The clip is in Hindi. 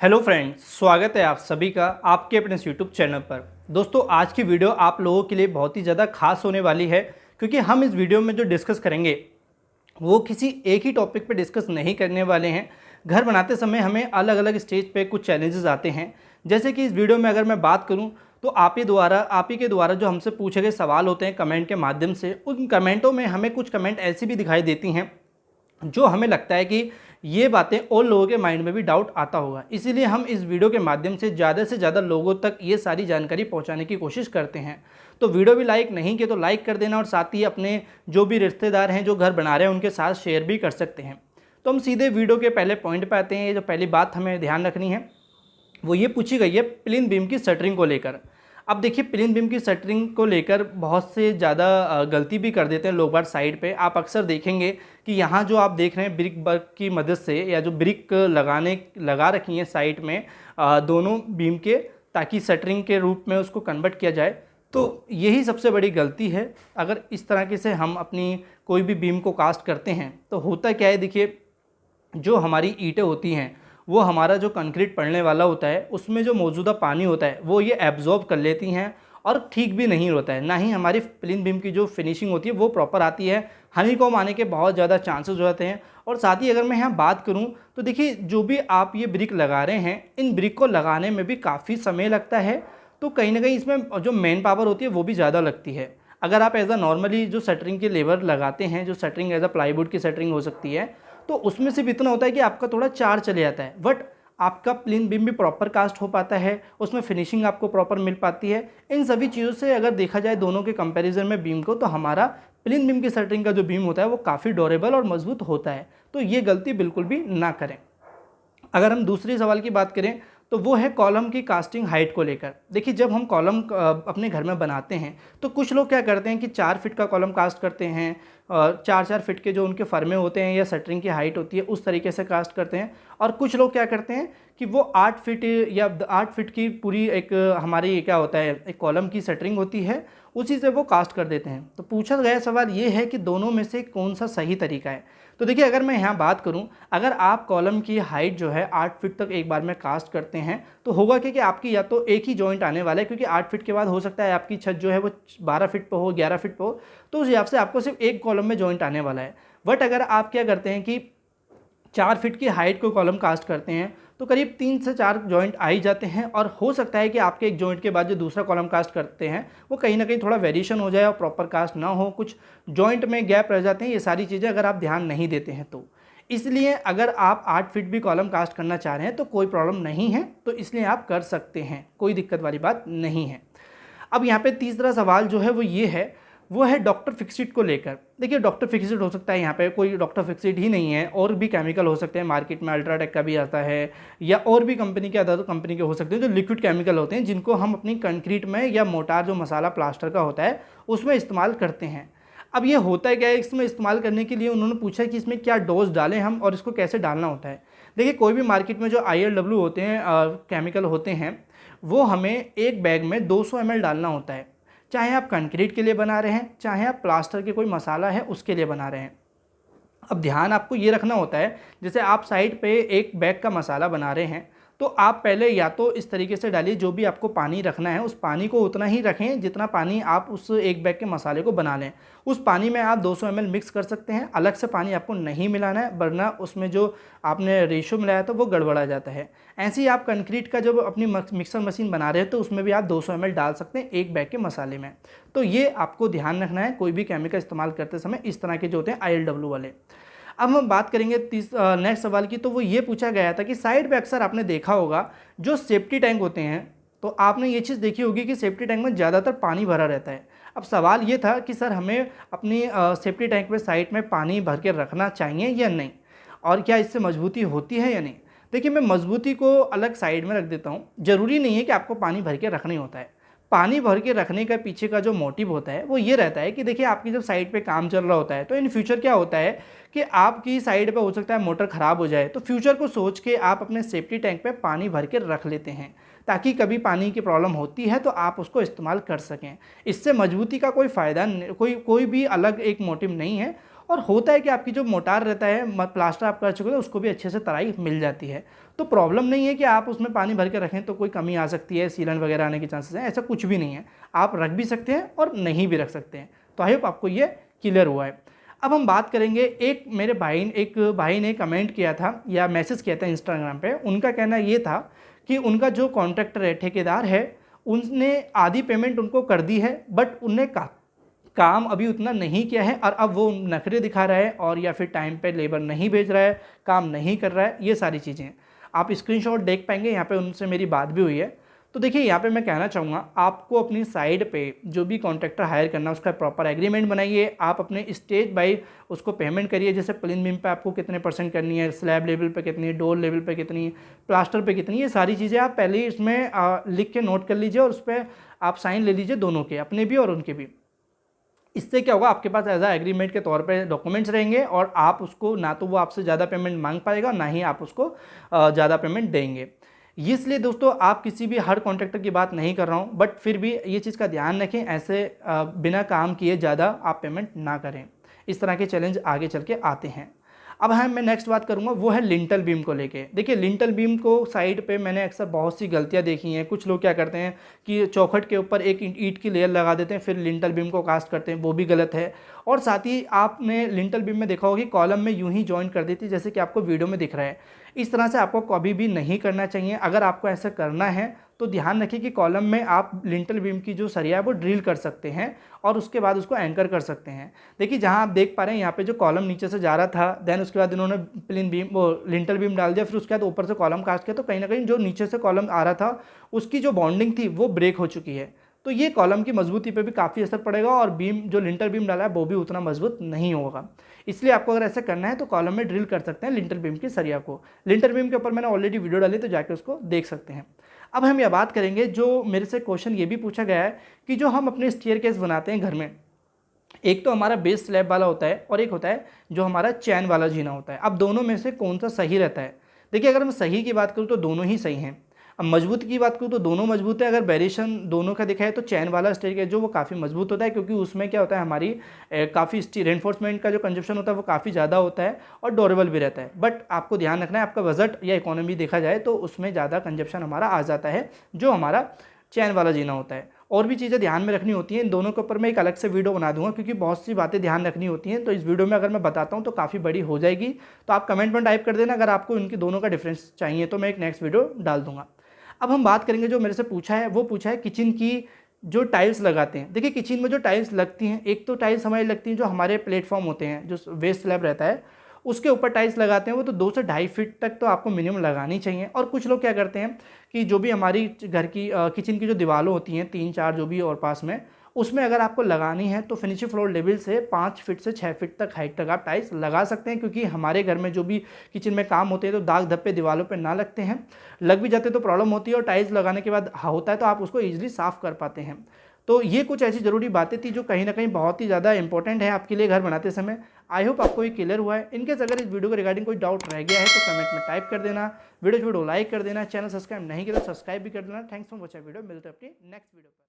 हेलो फ्रेंड्स, स्वागत है आप सभी का आपके अपने यूट्यूब चैनल पर। दोस्तों, आज की वीडियो आप लोगों के लिए बहुत ही ज़्यादा खास होने वाली है, क्योंकि हम इस वीडियो में जो डिस्कस करेंगे वो किसी एक ही टॉपिक पे डिस्कस नहीं करने वाले हैं। घर बनाते समय हमें अलग अलग स्टेज पे कुछ चैलेंजेस आते हैं। जैसे कि इस वीडियो में अगर मैं बात करूं तो आप ही के द्वारा जो हमसे पूछे गए सवाल होते हैं कमेंट के माध्यम से, उन कमेंटों में हमें कुछ कमेंट ऐसी भी दिखाई देती हैं जो हमें लगता है कि ये बातें और लोगों के माइंड में भी डाउट आता होगा। इसीलिए हम इस वीडियो के माध्यम से ज़्यादा लोगों तक ये सारी जानकारी पहुंचाने की कोशिश करते हैं। तो वीडियो भी लाइक नहीं किया तो लाइक कर देना, और साथ ही अपने जो भी रिश्तेदार हैं जो घर बना रहे हैं उनके साथ शेयर भी कर सकते हैं। तो हम सीधे वीडियो के पहले पॉइंट पर आते हैं। ये जो पहली बात हमें ध्यान रखनी है वो ये पूछी गई है प्लिन बीम की शटरिंग को लेकर। अब देखिए, प्लिन बीम की शटरिंग को लेकर बहुत से ज़्यादा गलती भी कर देते हैं लोग बार साइड पे। आप अक्सर देखेंगे कि यहाँ जो आप देख रहे हैं ब्रिक वर्क की मदद से, या जो ब्रिक लगा रखी हैं साइड में दोनों बीम के, ताकि शटरिंग के रूप में उसको कन्वर्ट किया जाए। तो यही सबसे बड़ी गलती है। अगर इस तरह से हम अपनी कोई भी बीम को कास्ट करते हैं तो होता क्या है, देखिए, जो हमारी ईंटें होती हैं वो हमारा जो कंक्रीट पड़ने वाला होता है उसमें जो मौजूदा पानी होता है वो ये एब्जॉर्ब कर लेती हैं, और ठीक भी नहीं होता है। ना ही हमारी प्लिन बीम की जो फिनिशिंग होती है वो प्रॉपर आती है। हनीकॉम्ब आने के बहुत ज़्यादा चांसेस हो जाते हैं। और साथ ही अगर मैं यहाँ बात करूँ तो देखिए, जो भी आप ये ब्रिक लगा रहे हैं, इन ब्रिक को लगाने में भी काफ़ी समय लगता है। तो कहीं ना कहीं इसमें जो मेन पावर होती है वो भी ज़्यादा लगती है। अगर आप एज अ नॉर्मली जो शटरिंग के लेबर लगाते हैं, जो शटरिंग एज अ प्लाईवुड की शटरिंग हो सकती है, तो उसमें सिर्फ इतना होता है कि आपका थोड़ा चार चले जाता है, बट आपका प्लिन बीम भी प्रॉपर कास्ट हो पाता है, उसमें फिनिशिंग आपको प्रॉपर मिल पाती है। इन सभी चीज़ों से अगर देखा जाए दोनों के कंपैरिजन में बीम को, तो हमारा प्लिन बीम की शटरिंग का जो बीम होता है वो काफ़ी ड्यूरेबल और मजबूत होता है। तो ये गलती बिल्कुल भी ना करें। अगर हम दूसरे सवाल की बात करें तो वो है कॉलम की कास्टिंग हाइट को लेकर। देखिए, जब हम कॉलम अपने घर में बनाते हैं तो कुछ लोग क्या करते हैं कि 4 फीट का कॉलम कास्ट करते हैं, 4-4 फीट के जो उनके फर्मे होते हैं या शटरिंग की हाइट होती है उस तरीके से कास्ट करते हैं। और कुछ लोग क्या करते हैं कि वो 8 फीट या 8 फीट की पूरी एक हमारी क्या होता है, एक कॉलम की शटरिंग होती है, उसी से वो कास्ट कर देते हैं। तो पूछा गया सवाल ये है कि दोनों में से कौन सा सही तरीका है। तो देखिए, अगर मैं यहाँ बात करूँ, अगर आप कॉलम की हाइट जो है 8 फीट तक एक बार में कास्ट करते हैं तो होगा कि आपकी या तो एक ही जॉइंट आने वाला है, क्योंकि 8 फीट के बाद हो सकता है आपकी छत जो है वो 12 फीट पर हो, 11 फीट पर हो, तो उस हिसाब से आपको सिर्फ एक कॉलम में जॉइंट आने वाला है। बट अगर आप क्या करते हैं कि 4 फीट की हाइट को कॉलम कास्ट करते हैं तो करीब 3 से 4 जॉइंट आ ही जाते हैं। और हो सकता है कि आपके एक जॉइंट के बाद जो दूसरा कॉलम कास्ट करते हैं वो कहीं ना कहीं थोड़ा वेरिएशन हो जाए और प्रॉपर कास्ट ना हो, कुछ जॉइंट में गैप रह जाते हैं। ये सारी चीज़ें अगर आप ध्यान नहीं देते हैं तो इसलिए अगर आप 8 फीट भी कॉलम कास्ट करना चाह रहे हैं तो कोई प्रॉब्लम नहीं है, तो इसलिए आप कर सकते हैं, कोई दिक्कत वाली बात नहीं है। अब यहाँ पे तीसरा सवाल जो है वो है डॉक्टर फिक्सिट को लेकर। देखिए, डॉक्टर फिक्सिट हो सकता है, यहाँ पे कोई डॉक्टर फिक्सिट ही नहीं है, और भी केमिकल हो सकते हैं मार्केट में, अल्ट्राटेक का भी आता है, या और भी कंपनी के अदर कंपनी के हो सकते हैं जो लिक्विड केमिकल होते हैं, जिनको हम अपनी कंक्रीट में या मोटार जो मसाला प्लास्टर का होता है उसमें इस्तेमाल करते हैं। अब ये होता है क्या है, इसमें इस्तेमाल करने के लिए उन्होंने पूछा कि इसमें क्या डोज डालें हम और इसको कैसे डालना होता है। देखिए, कोई भी मार्केट में जो ILW होते हैं केमिकल होते हैं, वो हमें एक बैग में 200 ml डालना होता है, चाहे आप कंक्रीट के लिए बना रहे हैं, चाहे आप प्लास्टर के कोई मसाला है उसके लिए बना रहे हैं। अब ध्यान आपको ये रखना होता है, जैसे आप साइड पे एक बैग का मसाला बना रहे हैं तो आप पहले या तो इस तरीके से डालिए, जो भी आपको पानी रखना है उस पानी को उतना ही रखें जितना पानी आप उस एक बैग के मसाले को बना लें। उस पानी में आप 200 ml मिक्स कर सकते हैं, अलग से पानी आपको नहीं मिलाना है, वरना उसमें जो आपने रेशो मिलाया था वो गड़बड़ा जाता है। ऐसे ही आप कंक्रीट का जब अपनी मिक्सर मशीन बना रहे हैं तो उसमें भी आप 200 ml डाल सकते हैं एक बैग के मसाले में। तो ये आपको ध्यान रखना है कोई भी केमिकल इस्तेमाल करते समय, इस तरह के जो होते हैं ILW वाले। अब हम बात करेंगे नेक्स्ट सवाल की। तो वो ये पूछा गया था कि साइड पे अक्सर आपने देखा होगा जो सेफ्टी टैंक होते हैं, तो आपने ये चीज़ देखी होगी कि सेफ्टी टैंक में ज़्यादातर पानी भरा रहता है। अब सवाल ये था कि सर हमें अपनी सेफ्टी टैंक में साइड में पानी भर के रखना चाहिए या नहीं, और क्या इससे मजबूती होती है या नहीं। देखिए, मैं मजबूती को अलग साइड में रख देता हूँ। ज़रूरी नहीं है कि आपको पानी भर के रखना ही होता है। पानी भर के रखने का पीछे का जो मोटिव होता है वो ये रहता है कि देखिए, आपकी जब साइड पे काम चल रहा होता है तो इन फ्यूचर क्या होता है कि आपकी साइड पे हो सकता है मोटर ख़राब हो जाए, तो फ्यूचर को सोच के आप अपने सेफ्टी टैंक पे पानी भर के रख लेते हैं, ताकि कभी पानी की प्रॉब्लम होती है तो आप उसको इस्तेमाल कर सकें। इससे मजबूती का कोई फ़ायदा कोई भी अलग एक मोटिव नहीं है। और होता है कि आपकी जो मोटार रहता है, प्लास्टर आप कर चुके हो, उसको भी अच्छे से तराई मिल जाती है। तो प्रॉब्लम नहीं है कि आप उसमें पानी भर के रखें तो कोई कमी आ सकती है, सीलन वगैरह आने के चांसेस हैं, ऐसा कुछ भी नहीं है। आप रख भी सकते हैं और नहीं भी रख सकते हैं। तो आई होप आपको ये क्लियर हुआ है। अब हम बात करेंगे, एक भाई ने कमेंट किया था या मैसेज किया था इंस्टाग्राम पे। उनका कहना ये था कि उनका जो कॉन्ट्रैक्टर है, ठेकेदार है, उसने आधी पेमेंट उनको कर दी है, बट उनने काम अभी उतना नहीं किया है और अब वो नखरे दिखा रहा है और या फिर टाइम पे लेबर नहीं भेज रहा है, काम नहीं कर रहा है, ये सारी चीज़ें आप स्क्रीनशॉट देख पाएंगे। यहाँ पे उनसे मेरी बात भी हुई है। तो देखिए, यहाँ पे मैं कहना चाहूँगा, आपको अपनी साइड पे जो भी कॉन्ट्रैक्टर हायर करना है उसका प्रॉपर एग्रीमेंट बनाइए। आप अपने स्टेज बाय उसको पेमेंट करिए, जैसे प्लेन बीम पे आपको कितने परसेंट करनी है, स्लैब लेवल पे कितनी, डोर लेवल पे कितनी, प्लास्टर पे कितनी, ये सारी चीज़ें आप पहले ही इसमें लिख के नोट कर लीजिए और उस पर आप साइन ले लीजिए, दोनों के, अपने भी और उनके भी। इससे क्या होगा, आपके पास एज आ एग्रीमेंट के तौर पे डॉक्यूमेंट्स रहेंगे और आप उसको, ना तो वो आपसे ज़्यादा पेमेंट मांग पाएगा, ना ही आप उसको ज़्यादा पेमेंट देंगे। इसलिए दोस्तों, आप किसी भी हर कॉन्ट्रैक्टर की बात नहीं कर रहा हूँ, बट फिर भी ये चीज़ का ध्यान रखें, ऐसे बिना काम किए ज़्यादा आप पेमेंट ना करें। इस तरह के चैलेंज आगे चल के आते हैं। अब मैं नेक्स्ट बात करूंगा, वो है लिंटल बीम को लेके। देखिए, लिंटल बीम को साइड पे मैंने अक्सर बहुत सी गलतियां देखी हैं। कुछ लोग क्या करते हैं कि चौखट के ऊपर एक ईंट की लेयर लगा देते हैं, फिर लिंटल बीम को कास्ट करते हैं, वो भी गलत है। और साथ ही आपने लिंटल बीम में देखा होगा कि कॉलम में यूं ही जॉइन कर देती है, जैसे कि आपको वीडियो में दिख रहा है। इस तरह से आपको कभी भी नहीं करना चाहिए। अगर आपको ऐसा करना है तो ध्यान रखिए कि कॉलम में आप लिंटल बीम की जो सरिया है वो ड्रिल कर सकते हैं और उसके बाद उसको एंकर कर सकते हैं। देखिए, जहां आप देख पा रहे हैं यहाँ पे जो कॉलम नीचे से जा रहा था, देन उसके बाद इन्होंने प्लेन बीम, वो लिंटल बीम डाल दिया, फिर उसके बाद ऊपर से कॉलम कास्ट किया, तो कहीं ना कहीं जो नीचे से कॉलम आ रहा था उसकी जो बॉन्डिंग थी वो ब्रेक हो चुकी है। तो ये कॉलम की मजबूती पे भी काफ़ी असर पड़ेगा और बीम, जो लिंटल बीम डाला है, वो भी उतना मजबूत नहीं होगा। इसलिए आपको अगर ऐसा करना है तो कॉलम में ड्रिल कर सकते हैं लिंटल बीम की सरिया को। लिंटल बीम के ऊपर मैंने ऑलरेडी वीडियो डाली, तो जाके उसको देख सकते हैं। अब हम यह बात करेंगे, जो मेरे से क्वेश्चन ये भी पूछा गया है कि जो हम अपने स्टेयरकेस बनाते हैं घर में, एक तो हमारा बेस स्लैब वाला होता है और एक होता है जो हमारा चैन वाला जीना होता है। अब दोनों में से कौन सा सही रहता है? देखिए, अगर मैं सही की बात करूँ तो दोनों ही सही हैं। अब मजबूत की बात करूँ तो दोनों मजबूत है। अगर वेरिएशन दोनों का दिखा है तो चैन वाला स्टेयरकेस जो वो काफ़ी मजबूत होता है, क्योंकि उसमें क्या होता है, हमारी काफ़ी रेनफोर्समेंट का जो कंजप्शन होता है वो काफ़ी ज़्यादा होता है और ड्यूरेबल भी रहता है। बट आपको ध्यान रखना है, आपका बजट या इकोनॉमी देखा जाए तो उसमें ज़्यादा कंजप्शन हमारा आ जाता है जो हमारा चैन वाला जीना होता है। और भी चीज़ें ध्यान में रखनी होती हैं। इन दोनों के ऊपर मैं एक अलग से वीडियो बना दूंगा, क्योंकि बहुत सी बातें ध्यान रखनी होती हैं। तो इस वीडियो में अगर मैं बताता हूं तो काफ़ी बड़ी हो जाएगी, तो आप कमेंट में टाइप कर देना अगर आपको इनके दोनों का डिफरेंस चाहिए, तो मैं एक नेक्स्ट वीडियो डाल दूंगा। अब हम बात करेंगे, जो मेरे से पूछा है, वो पूछा है किचन की जो टाइल्स लगाते हैं। देखिए, किचन में जो टाइल्स लगती हैं, एक तो टाइल्स हमारी लगती हैं जो हमारे प्लेटफॉर्म होते हैं, जो वेस्ट स्लैब रहता है उसके ऊपर टाइल्स लगाते हैं, वो तो 2 से 2.5 फीट तक तो आपको मिनिमम लगानी चाहिए। और कुछ लोग क्या करते हैं कि जो भी हमारी घर की किचन की जो दीवारें होती हैं, 3-4 जो भी और पास में, उसमें अगर आपको लगानी है तो फिनिशिंग फ्लोर लेवल से 5 फीट से 6 फीट तक हाइट तक आप टाइल्स लगा सकते हैं। क्योंकि हमारे घर में जो भी किचन में काम होते हैं तो दाग धब्बे दीवारों पे ना लगते हैं, लग भी जाते तो प्रॉब्लम होती है, और टाइल्स लगाने के बाद होता है तो आप उसको ईजिली साफ़ कर पाते हैं। तो ये कुछ ऐसी ज़रूरी बातें थी जो कहीं ना कहीं बहुत ही ज़्यादा इंपॉर्टेंट है आपके लिए घर बनाते समय। आई होप आपको ये क्लियर हुआ है। इनकेस अगर इस वीडियो को रिगार्डिंग कोई डाउट रह गया है तो कमेंट में टाइप कर देना, वीडियो लाइक कर देना, चैनल सब्सक्राइब नहीं किया तो सब्सक्राइब भी कर देना। थैंक्स फॉर वॉचिंग वीडियो, मिलते हैं अपनी नेक्स्ट वीडियो पर।